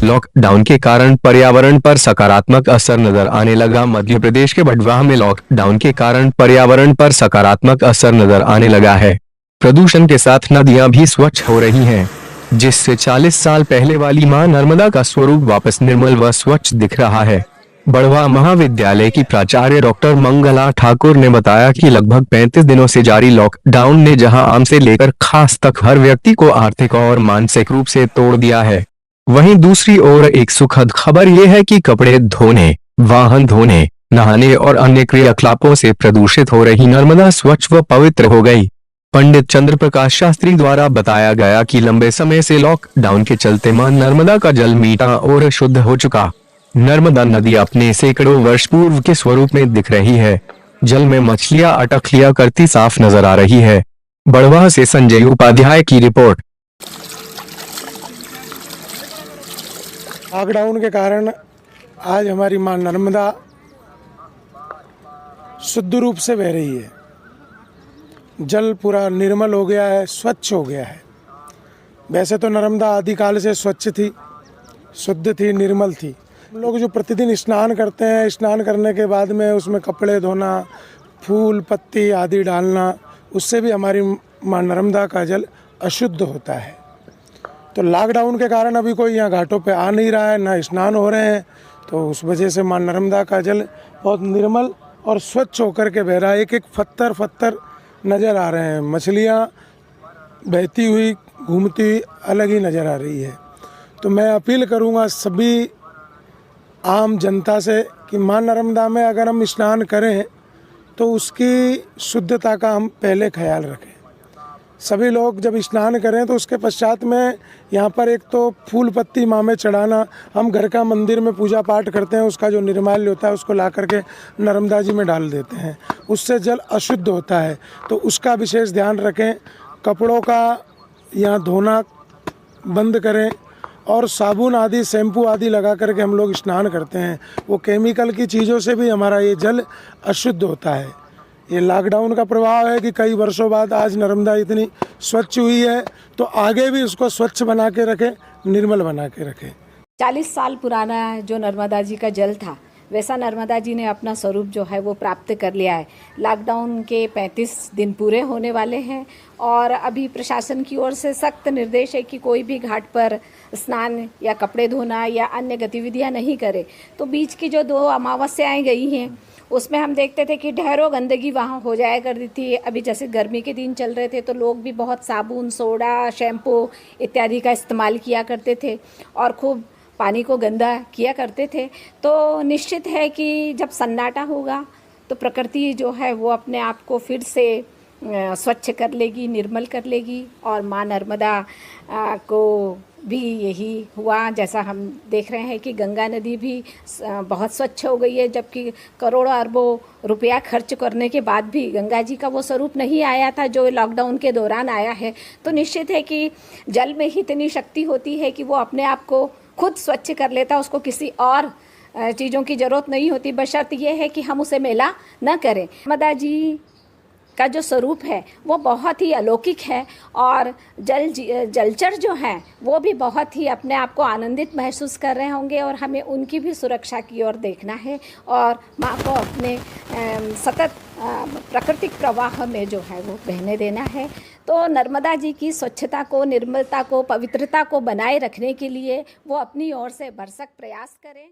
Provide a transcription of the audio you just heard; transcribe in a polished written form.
Lockdown के कारण पर्यावरण पर सकारात्मक असर नजर आने लगा। मध्य प्रदेश के बडवाह में लॉकडाउन के कारण पर्यावरण पर सकारात्मक असर नजर आने लगा है। प्रदूषण के साथ नदियां भी स्वच्छ हो रही हैं, जिससे 40 साल पहले वाली मां नर्मदा का स्वरूप वापस निर्मल व स्वच्छ दिख रहा है। बड़वा महाविद्यालय की प्राचार्य डॉक्टर मंगला ठाकुर ने बताया कि लगभग 35 दिनों से जारी लॉकडाउन ने जहां आम से लेकर खास तक हर व्यक्ति को आर्थिक और मानसिक रूप से तोड़ दिया है, वहीं दूसरी ओर एक सुखद खबर ये है कि कपड़े धोने, वाहन धोने, नहाने और अन्य क्रियाकलापों से प्रदूषित हो रही नर्मदा स्वच्छ व पवित्र हो गई। पंडित चंद्र प्रकाश शास्त्री द्वारा बताया गया कि लंबे समय से लॉकडाउन के चलते मां नर्मदा का जल मीठा और शुद्ध हो चुका। नर्मदा नदी अपने सैकड़ों वर्ष पूर्व के स्वरूप में दिख रही है। जल में मछलियां अटक लिया करती साफ नजर आ रही है। बड़वाह से संजय उपाध्याय की रिपोर्ट। लॉकडाउन के कारण आज हमारी मां नर्मदा शुद्ध रूप से बह रही है। जल पूरा निर्मल हो गया है, स्वच्छ हो गया है। वैसे तो नर्मदा आदिकाल से स्वच्छ थी, शुद्ध थी, निर्मल थी। हम लोग जो प्रतिदिन स्नान करते हैं, स्नान करने के बाद में उसमें कपड़े धोना, फूल पत्ती आदि डालना, उससे भी हमारी मां नर्मदा का जल अशुद्ध होता है। तो लॉकडाउन के कारण अभी कोई यहाँ घाटों पे आ नहीं रहा है, ना स्नान हो रहे हैं, तो उस वजह से मां नर्मदा का जल बहुत निर्मल और स्वच्छ होकर के बह रहा है। एक एक पत्थर नज़र आ रहे हैं, मछलियाँ बहती हुई घूमती हुई अलग ही नज़र आ रही है। तो मैं अपील करूँगा सभी आम जनता से कि मां नर्मदा में अगर हम स्नान करें तो उसकी शुद्धता का हम पहले ख्याल रखें। सभी लोग जब स्नान करें तो उसके पश्चात में यहाँ पर एक तो फूल पत्ती माँ में चढ़ाना, हम घर का मंदिर में पूजा पाठ करते हैं, उसका जो निर्माल्य होता है उसको ला करके नर्मदा जी में डाल देते हैं, उससे जल अशुद्ध होता है। तो उसका विशेष ध्यान रखें। कपड़ों का यहाँ धोना बंद करें और साबुन आदि, शैम्पू आदि लगा करके हम लोग स्नान करते हैं। वो केमिकल की चीज़ों से भी हमारा ये जल अशुद्ध होता है। ये लॉकडाउन का प्रभाव है कि कई वर्षों बाद आज नर्मदा इतनी स्वच्छ हुई है, तो आगे भी उसको स्वच्छ बना के रखें, निर्मल बना के रखें। 40 साल पुराना जो नर्मदा जी का जल था, वैसा नर्मदा जी ने अपना स्वरूप जो है वो प्राप्त कर लिया है। लॉकडाउन के 35 दिन पूरे होने वाले हैं और अभी प्रशासन की ओर से सख्त निर्देश है कि कोई भी घाट पर स्नान या कपड़े धोना या अन्य गतिविधियां नहीं करे। तो बीच की जो 2 अमावस्याएँ गई हैं उसमें हम देखते थे कि ढेरों गंदगी वहाँ हो जाया करती थी। अभी जैसे गर्मी के दिन चल रहे थे तो लोग भी बहुत साबुन, सोडा, शैम्पू इत्यादि का इस्तेमाल किया करते थे और खूब पानी को गंदा किया करते थे। तो निश्चित है कि जब सन्नाटा होगा तो प्रकृति जो है वो अपने आप को फिर से स्वच्छ कर लेगी, निर्मल कर लेगी। और माँ नर्मदा को भी यही हुआ। जैसा हम देख रहे हैं कि गंगा नदी भी बहुत स्वच्छ हो गई है, जबकि करोड़ों अरबों रुपया खर्च करने के बाद भी गंगा जी का वो स्वरूप नहीं आया था जो लॉकडाउन के दौरान आया है। तो निश्चित है कि जल में ही इतनी शक्ति होती है कि वो अपने आप को खुद स्वच्छ कर लेता, उसको किसी और चीज़ों की ज़रूरत नहीं होती, बशर्त ये है कि हम उसे मैला न करें। नर्मदा जी का जो स्वरूप है वो बहुत ही अलौकिक है और जलचर जो हैं वो भी बहुत ही अपने आप को आनंदित महसूस कर रहे होंगे और हमें उनकी भी सुरक्षा की ओर देखना है और माँ को अपने सतत प्राकृतिक प्रवाह में जो है वो बहने देना है। तो नर्मदा जी की स्वच्छता को, निर्मलता को, पवित्रता को बनाए रखने के लिए वो अपनी ओर से भरसक प्रयास करें।